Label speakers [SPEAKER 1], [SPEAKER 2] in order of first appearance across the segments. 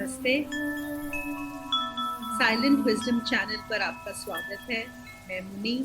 [SPEAKER 1] नमस्ते। Silent wisdom channel पर आपका स्वागत है। मैं मुनी।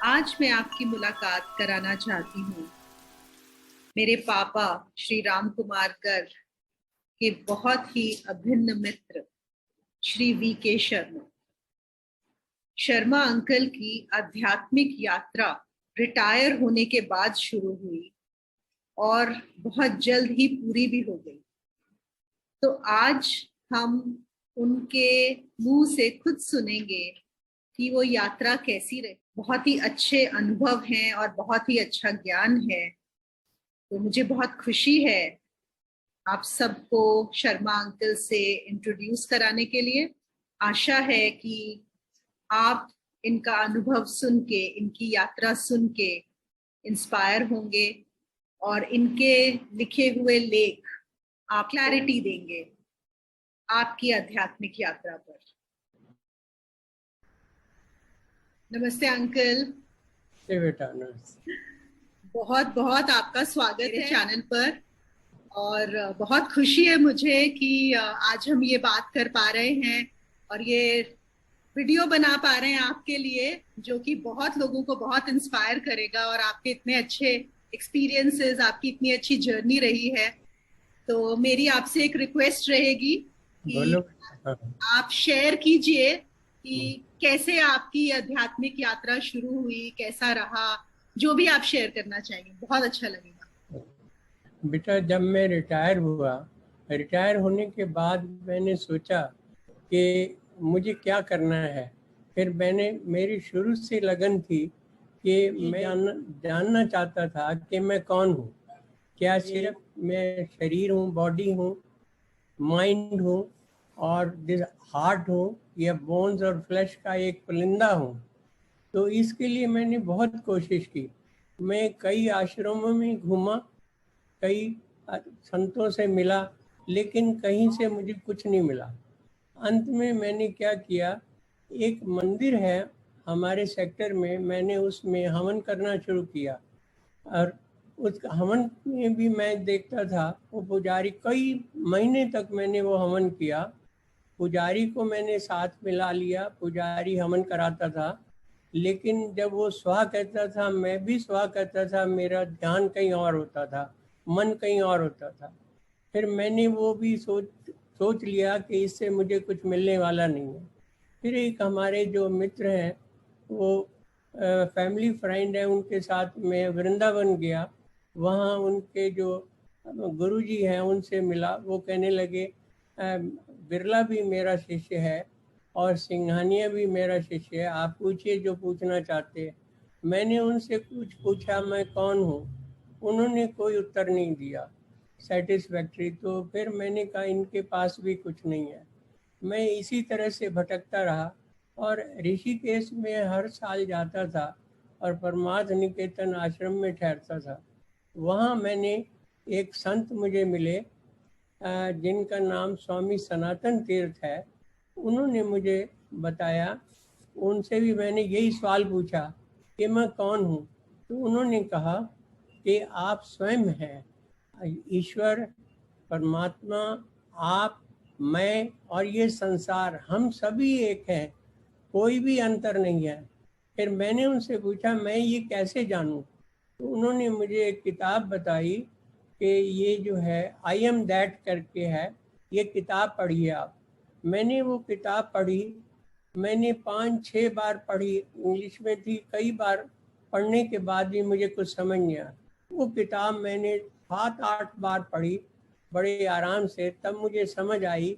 [SPEAKER 1] आज मैं आपकी मुलाकात कराना चाहती हूँ मेरे पापा श्री राम कुमार गर्ग के बहुत ही अभिन्न मित्र श्री वी.के. शर्मा। शर्मा अंकल की आध्यात्मिक यात्रा रिटायर होने के बाद शुरू हुई और बहुत जल्द ही पूरी भी हो गई। तो आज हम उनके मुंह से खुद सुनेंगे कि वो यात्रा कैसी रही। बहुत ही अच्छे अनुभव हैं और बहुत ही अच्छा ज्ञान है। तो मुझे बहुत खुशी है आप सबको शर्मा अंकल से इंट्रोड्यूस कराने के लिए। आशा है कि आप इनका अनुभव सुन के, इनकी यात्रा सुन के इंस्पायर होंगे और इनके लिखे हुए लेख आप क्लैरिटी देंगे आपकी आध्यात्मिक यात्रा पर। नमस्ते अंकल।
[SPEAKER 2] बेटा नमस्ते।
[SPEAKER 1] बहुत बहुत आपका स्वागत है चैनल पर और बहुत खुशी है मुझे कि आज हम ये बात कर पा रहे हैं और ये वीडियो बना पा रहे हैं आपके लिए, जो कि बहुत लोगों को बहुत इंस्पायर करेगा। और आपके इतने अच्छे एक्सपीरियंसेस, आपकी इतनी अच्छी जर्नी रही है, तो मेरी आपसे एक रिक्वेस्ट रहेगी कि आप शेयर कीजिए कि कैसे आपकी आध्यात्मिक यात्रा शुरू हुई, कैसा रहा, जो भी आप शेयर करना चाहेंगे, बहुत अच्छा लगेगा।
[SPEAKER 2] बेटा, जब मैं रिटायर हुआ, रिटायर होने के बाद मैंने सोचा कि मुझे क्या करना है। फिर मेरी शुरू से लगन थी कि मैं जानना चाहता था कि मैं कौन हूँ। क्या सिर्फ मैं शरीर हूँ, बॉडी हूँ, माइंड हूँ और हार्ट हूँ, या बोन्स और फ्लैश का एक परिंदा हूँ। तो इसके लिए मैंने बहुत कोशिश की। मैं कई आश्रमों में घूमा, कई संतों से मिला, लेकिन कहीं से मुझे कुछ नहीं मिला। अंत में मैंने क्या किया, एक मंदिर है हमारे सेक्टर में, मैंने उसमें हवन करना शुरू किया। और उस हवन में भी मैं देखता था वो पुजारी, कई महीने तक मैंने वो हवन किया। पुजारी को मैंने साथ मिला लिया, पुजारी हवन कराता था, लेकिन जब वो स्वाहा कहता था मैं भी स्वाहा कहता था, मेरा ध्यान कहीं और होता था, मन कहीं और होता था। फिर मैंने वो भी सोच लिया कि इससे मुझे कुछ मिलने वाला नहीं है। फिर एक हमारे जो मित्र हैं, वो फैमिली फ्रेंड है, उनके साथ मैं वृंदावन गया। वहाँ उनके जो गुरुजी हैं उनसे मिला। वो कहने लगे बिरला भी मेरा शिष्य है और सिंघानिया भी मेरा शिष्य है, आप पूछिए जो पूछना चाहते हैं। मैंने उनसे कुछ पूछा, मैं कौन हूँ। उन्होंने कोई उत्तर नहीं दिया सेटिस्फैक्ट्री। तो फिर मैंने कहा इनके पास भी कुछ नहीं है। मैं इसी तरह से भटकता रहा और ऋषिकेश में हर साल जाता था और परमार्थ निकेतन आश्रम में ठहरता था। वहाँ मैंने एक संत मुझे मिले जिनका नाम स्वामी सनातन तीर्थ है। उन्होंने मुझे बताया, उनसे भी मैंने यही सवाल पूछा कि मैं कौन हूँ। तो उन्होंने कहा कि आप स्वयं हैं, ईश्वर, परमात्मा, आप, मैं और ये संसार, हम सभी एक हैं, कोई भी अंतर नहीं है। फिर मैंने उनसे पूछा मैं ये कैसे जानूं। तो उन्होंने मुझे एक किताब बताई कि ये जो है आई एम दैट करके है, ये किताब पढ़िए आप। मैंने वो किताब पढ़ी। मैंने 5-6 बार पढ़ी, इंग्लिश में थी। कई बार पढ़ने के बाद भी मुझे कुछ समझ नहीं आया। वो किताब मैंने 7-8 बार पढ़ी बड़े आराम से। तब मुझे समझ आई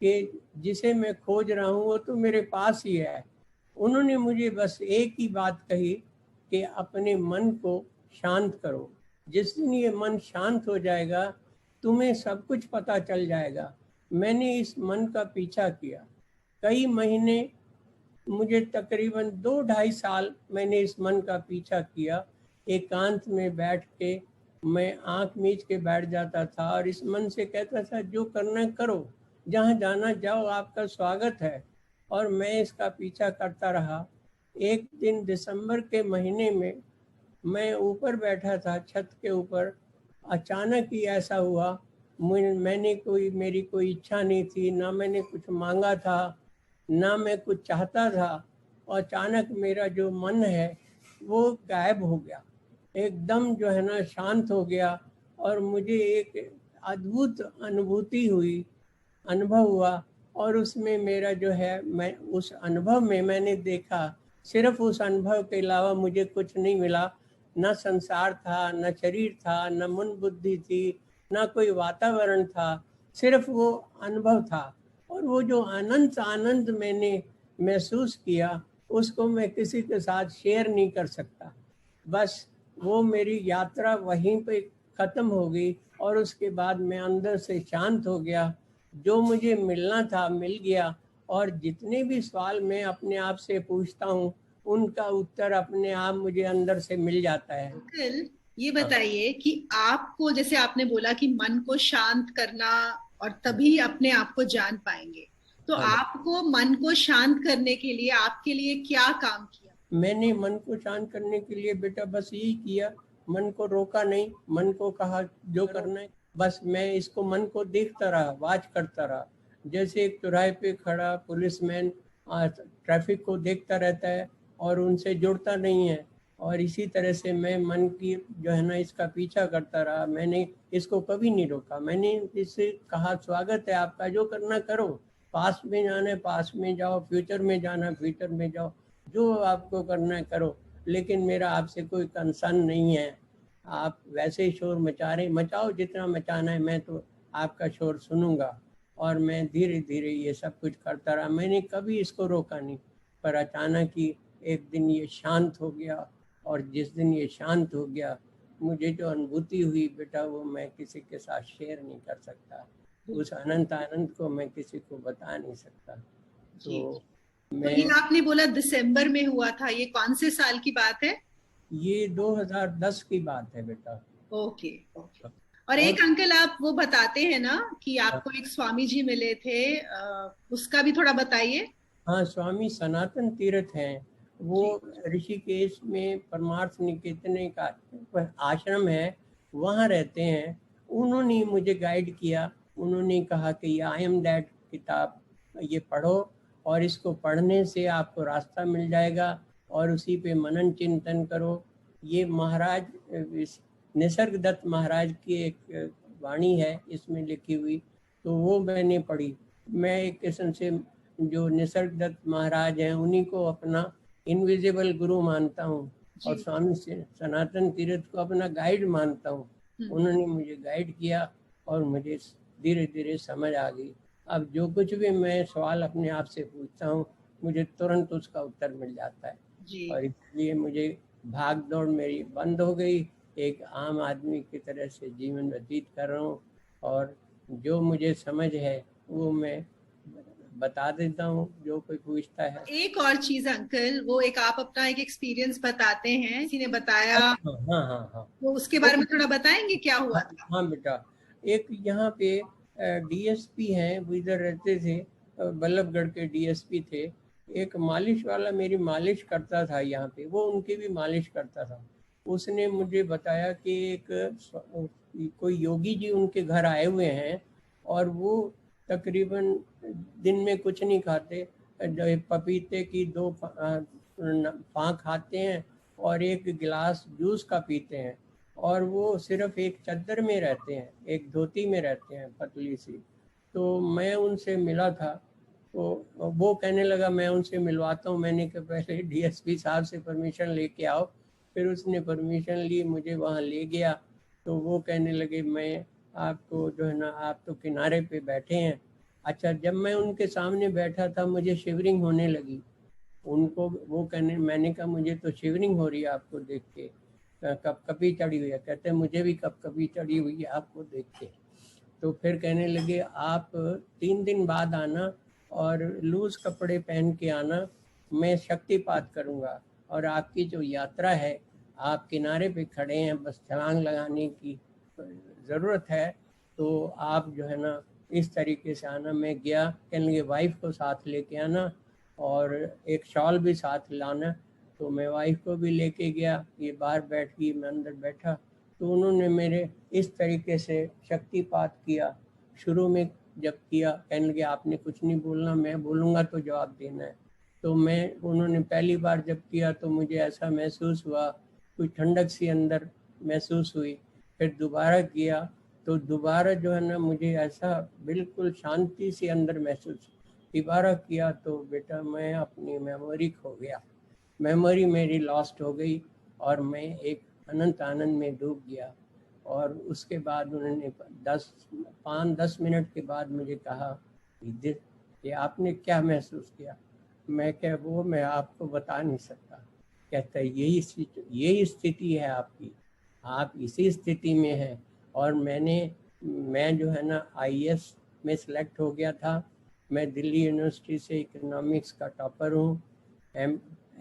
[SPEAKER 2] कि जिसे मैं खोज रहा हूँ वो तो मेरे पास ही है। उन्होंने मुझे बस एक ही बात कही कि अपने मन को शांत करो। जिस दिन ये मन शांत हो जाएगा तुम्हें सब कुछ पता चल जाएगा। मैंने इस मन का पीछा किया कई महीने, मुझे तकरीबन 2-2.5 साल मैंने इस मन का पीछा किया। एकांत में बैठ के मैं आंख मीच के बैठ जाता था और इस मन से कहता था जो करना करो, जहाँ जाना जाओ, आपका स्वागत है। और मैं इसका पीछा करता रहा। एक दिन दिसंबर के महीने में मैं ऊपर बैठा था छत के ऊपर। अचानक ही ऐसा हुआ मेरी कोई इच्छा नहीं थी, ना मैंने कुछ मांगा था, ना मैं कुछ चाहता था। और अचानक मेरा जो मन है वो गायब हो गया, एकदम जो है ना शांत हो गया। और मुझे एक अद्भुत अनुभूति हुई, अनुभव हुआ। और उसमें मेरा जो है, मैं उस अनुभव में मैंने देखा, सिर्फ उस अनुभव के अलावा मुझे कुछ नहीं मिला। न संसार था, न शरीर था, न मन बुद्धि थी, न कोई वातावरण था, सिर्फ वो अनुभव था। और वो जो अनंत आनंद मैंने महसूस किया, उसको मैं किसी के साथ शेयर नहीं कर सकता। बस वो मेरी यात्रा वहीं पे ख़त्म हो गई और उसके बाद मैं अंदर से शांत हो गया। जो मुझे मिलना था मिल गया। और जितने भी सवाल मैं अपने आप से पूछता हूँ, उनका उत्तर अपने आप मुझे अंदर से मिल जाता है।
[SPEAKER 1] अंकल, ये
[SPEAKER 2] हाँ,
[SPEAKER 1] बताइए कि आपको, जैसे आपने बोला कि मन को शांत करना और तभी अपने आप को जान पाएंगे, तो
[SPEAKER 2] हाँ।
[SPEAKER 1] आपको मन को शांत करने के लिए आपके लिए क्या काम किया?
[SPEAKER 2] मैंने मन को शांत करने के लिए बेटा बस यही किया, मन को रोका नहीं, मन को कहा जो करना है। बस मैं इसको मन को देखता रहा, वाच करता रहा। जैसे एक चौराहे पे खड़ा पुलिसमैन ट्रैफिक को देखता रहता है और उनसे जुड़ता नहीं है, और इसी तरह से मैं मन की जो है ना इसका पीछा करता रहा। मैंने इसको कभी नहीं रोका। मैंने इससे कहा स्वागत है आपका, जो करना करो, पास में जाना है पास में जाओ, फ्यूचर में जाना है फ्यूचर में जाओ, जो आपको करना है करो, लेकिन मेरा आपसे कोई कंसर्न नहीं है। आप वैसे ही शोर मचा रहे, मचाओ जितना मचाना है, मैं तो आपका शोर सुनूंगा। और मैं धीरे धीरे ये सब कुछ करता रहा, मैंने कभी इसको रोका नहीं। पर अचानक ही एक दिन ये शांत हो गया, और जिस दिन ये शांत हो गया, मुझे जो अनुभूति हुई बेटा, वो मैं किसी के साथ शेयर नहीं कर सकता। उस अनंत आनंद को मैं किसी को बता नहीं सकता।
[SPEAKER 1] जी।
[SPEAKER 2] तो
[SPEAKER 1] तो ये
[SPEAKER 2] मैं,
[SPEAKER 1] आपने बोला दिसंबर में हुआ था, ये कौन से साल की बात है?
[SPEAKER 2] ये 2010 की बात है बेटा।
[SPEAKER 1] Okay, okay. और
[SPEAKER 2] और
[SPEAKER 1] एक अंकल, आप वो बताते हैं ना कि आपको एक स्वामी जी मिले थे, उसका भी थोड़ा बताइए।
[SPEAKER 2] हाँ, स्वामी सनातन तीर्थ हैं। वो
[SPEAKER 1] जी।
[SPEAKER 2] ऋषिकेश में परमार्थ निकेतन का आश्रम है, वहाँ रहते हैं। उन्होंने मुझे गाइड किया। उन्होंने कहा कि ये आई एम दैट किताब ये पढ़ो, और इसको पढ़ने से आपको रास्ता मिल जाएगा, और उसी पे मनन चिंतन करो। ये महाराज निसर्ग दत्त महाराज की एक वाणी है इसमें लिखी हुई, तो वो मैंने पढ़ी। मैं एक किस्म से जो निसर्ग दत्त महाराज हैं उन्हीं को अपना इनविजिबल गुरु मानता हूँ, और
[SPEAKER 1] जी।
[SPEAKER 2] स्वामी सनातन तीर्थ को अपना गाइड मानता हूँ।
[SPEAKER 1] हम्म।
[SPEAKER 2] उन्होंने मुझे गाइड किया और मुझे धीरे धीरे समझ आ गई। अब जो कुछ भी मैं सवाल अपने आप से पूछता हूँ, मुझे तुरंत उसका उत्तर मिल जाता है।
[SPEAKER 1] जी।
[SPEAKER 2] और इसलिए मुझे भाग दौड़ मेरी बंद हो गई। एक आम आदमी की तरह से जीवन व्यतीत कर रहा हूँ, और जो मुझे समझ है वो मैं बता देता हूँ, जो कोई पूछता है।
[SPEAKER 1] एक और चीज अंकल, वो एक आप अपना एक एक्सपीरियंस बताते हैं, किसी ने बताया,
[SPEAKER 2] अच्छा, हाँ हाँ हाँ।
[SPEAKER 1] वो उसके
[SPEAKER 2] वो,
[SPEAKER 1] बारे में थोड़ा बताएंगे क्या हुआ
[SPEAKER 2] हाँ,
[SPEAKER 1] था?
[SPEAKER 2] हाँ बेटा, एक यहाँ पे डीएसपी हैं, वो इधर रहते थे, बल्लभगढ़ के डीएसपी थे। एक मालिश वाला मेरी मालिश करता था यहाँ पे, वो उनकी भी मालिश करता था। उसने मुझे बताया कि कोई योगी जी उनके घर आए हुए हैं, और वो तकरीबन दिन में कुछ नहीं खाते। पपीते की दो फाँक खाते हैं, और एक गिलास जूस का पीते हैं। और वो सिर्फ एक चद्दर में रहते हैं, एक धोती में रहते हैं पतली सी। तो मैं उनसे मिला था, तो वो कहने लगा मैं उनसे मिलवाता हूँ। मैंने कहा पहले डीएसपी साहब से परमिशन लेके आओ। फिर उसने परमिशन ली, मुझे वहाँ ले गया। तो वो कहने लगे मैं आपको जो है ना, आप तो किनारे पे बैठे हैं। अच्छा, जब मैं उनके सामने बैठा था मुझे शिवरिंग होने लगी। उनको वो कहने, मैंने कहा मुझे तो शिवरिंग हो रही है आपको देख के, कपकपी चढ़ी हुई है। कहते हैं मुझे भी कपकपी चढ़ी हुई है आपको देख के। तो फिर कहने लगे आप 3 दिन बाद आना, और लूज कपड़े पहन के आना, मैं शक्तिपात करूँगा। और आपकी जो यात्रा है, आप किनारे पे खड़े हैं, बस छलांग लगाने की ज़रूरत है, तो आप जो है ना इस तरीके से आना। मैं गया, कहने लगे वाइफ को साथ लेके आना, और एक शॉल भी साथ लाना। तो मैं वाइफ को भी लेके गया, ये बाहर बैठ गई, मैं अंदर बैठा। तो उन्होंने मेरे इस तरीके से शक्तिपात किया। शुरू में जब किया, कहने लगे आपने कुछ नहीं बोलना, मैं बोलूँगा तो जवाब देना है। तो उन्होंने पहली बार जब किया तो मुझे ऐसा महसूस हुआ, कोई ठंडक सी अंदर महसूस हुई। फिर दोबारा किया तो दोबारा जो है ना, मुझे ऐसा बिल्कुल शांति सी अंदर महसूस। दोबारा किया तो बेटा मैं अपनी मेमोरी खो गया, मेमोरी मेरी लॉस्ट हो गई और मैं एक अनंत आनंद में डूब गया। और उसके बाद उन्होंने 5-10 मिनट के बाद मुझे कहा कि आपने क्या महसूस किया। मैं आपको बता नहीं सकता। कहता है यही स्थिति है आपकी, आप इसी स्थिति में हैं। और मैं जो है ना IAS में सिलेक्ट हो गया था। मैं दिल्ली यूनिवर्सिटी से इकोनॉमिक्स का टॉपर हूँ,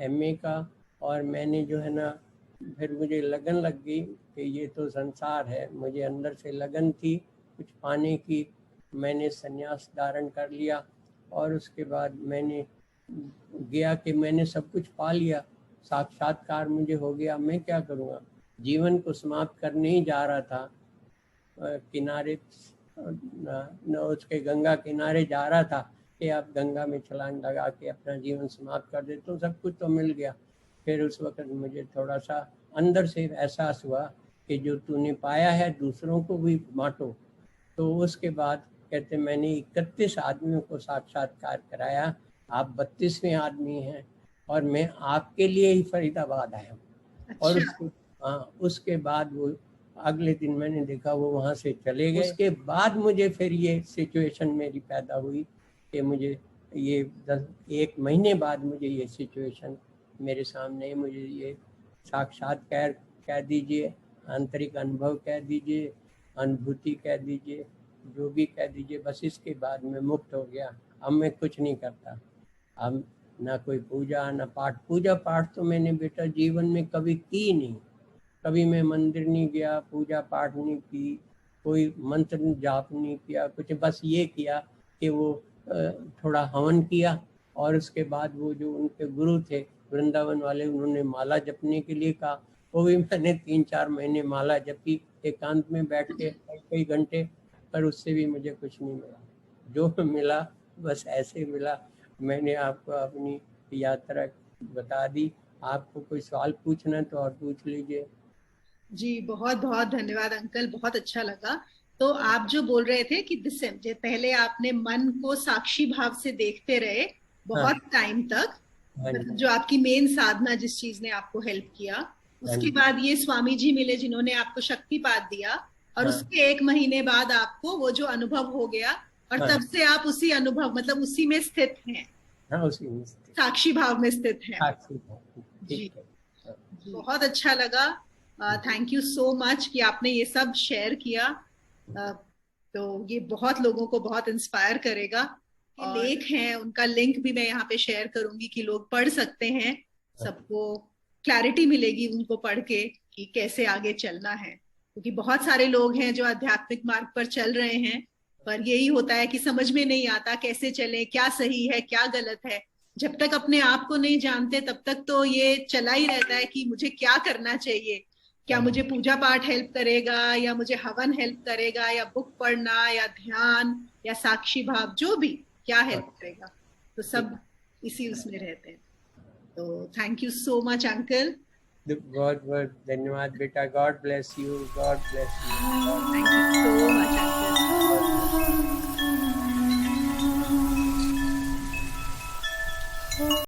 [SPEAKER 2] MA का। और मैंने जो है ना, फिर मुझे लगन लग गई कि ये तो संसार है। मुझे अंदर से लगन थी कुछ पाने की। मैंने संन्यास धारण कर लिया और उसके बाद मैंने गया कि मैंने सब कुछ पा लिया, साक्षात्कार मुझे हो गया। मैं क्या करूँगा, जीवन को समाप्त करने ही जा रहा था। किनारे उसके गंगा किनारे जा रहा था कि आप गंगा में छलांग लगा के अपना जीवन समाप्त कर दे, तो सब कुछ तो मिल गया। फिर उस वक्त मुझे थोड़ा सा अंदर से एहसास हुआ कि जो तूने पाया है दूसरों को भी बांटो। तो उसके बाद कहते मैंने 31 आदमियों को साक्षात्कार कराया, आप 32वें आदमी हैं और मैं आपके लिए ही फरीदाबाद आया हूँ। और उसके बाद वो अगले दिन मैंने देखा वो वहाँ से चले गए। उसके बाद मुझे फिर ये सिचुएशन मेरी पैदा हुई कि मुझे ये 1 महीने बाद मुझे ये सिचुएशन मेरे सामने, मुझे ये साक्षात्कार कह दीजिए, आंतरिक अनुभव कह दीजिए, अनुभूति कह दीजिए, जो भी कह दीजिए, बस इसके बाद मैं मुक्त हो गया। अब मैं कुछ नहीं करता, अब ना कोई पूजा ना पाठ। पूजा पाठ तो मैंने बेटा जीवन में कभी की नहीं, कभी मैं मंदिर नहीं गया, पूजा पाठ नहीं की, कोई मंत्र जाप नहीं किया, कुछ बस ये किया कि वो थोड़ा हवन किया। और उसके बाद वो जो उनके गुरु थे वृंदावन वाले, उन्होंने माला जपने के लिए कहा, वो भी मैंने 3-4 महीने माला जपी एकांत में बैठ के कई घंटे, पर उससे भी मुझे कुछ नहीं मिला। जो मिला बस ऐसे मिला। मैंने आपको अपनी यात्रा बता दी। आपको कोई सवाल पूछना तो और पूछ लीजिए।
[SPEAKER 1] जी बहुत बहुत धन्यवाद अंकल, बहुत अच्छा लगा। तो आप जो बोल रहे थे कि दिसंबर पहले आपने मन को साक्षी भाव से देखते रहे बहुत टाइम तक, मतलब जो आपकी मेन साधना जिस चीज ने आपको हेल्प किया। उसके बाद ये स्वामी जी मिले जिन्होंने आपको शक्तिपात दिया, और उसके 1 महीने बाद आपको वो जो अनुभव हो गया, और तब से आप उसी अनुभव मतलब उसी में स्थित हैं।
[SPEAKER 2] उसी में
[SPEAKER 1] साक्षी भाव में स्थित हैं। जी बहुत अच्छा लगा। थैंक यू सो मच कि आपने ये सब शेयर किया। तो ये बहुत लोगों को बहुत इंस्पायर करेगा। लेख हैं, उनका लिंक भी मैं यहाँ पे शेयर करूंगी कि लोग पढ़ सकते हैं, सबको क्लैरिटी मिलेगी उनको पढ़ के कि कैसे आगे चलना है। क्योंकि बहुत सारे लोग हैं जो आध्यात्मिक मार्ग पर चल रहे हैं, पर यही होता है कि समझ में नहीं आता कैसे चले, क्या सही है क्या गलत है। जब तक अपने आप को नहीं जानते तब तक तो ये चला ही रहता है कि मुझे क्या करना चाहिए, क्या मुझे पूजा पाठ हेल्प करेगा, या मुझे हवन हेल्प करेगा, या बुक पढ़ना, या ध्यान, या साक्षी भाव, जो भी क्या हेल्प करेगा। तो सब इसी उसमें रहते हैं। तो thank you so much uncle.
[SPEAKER 2] बहुत बहुत धन्यवाद बेटा। God bless you, God bless you.
[SPEAKER 1] Thank you so much.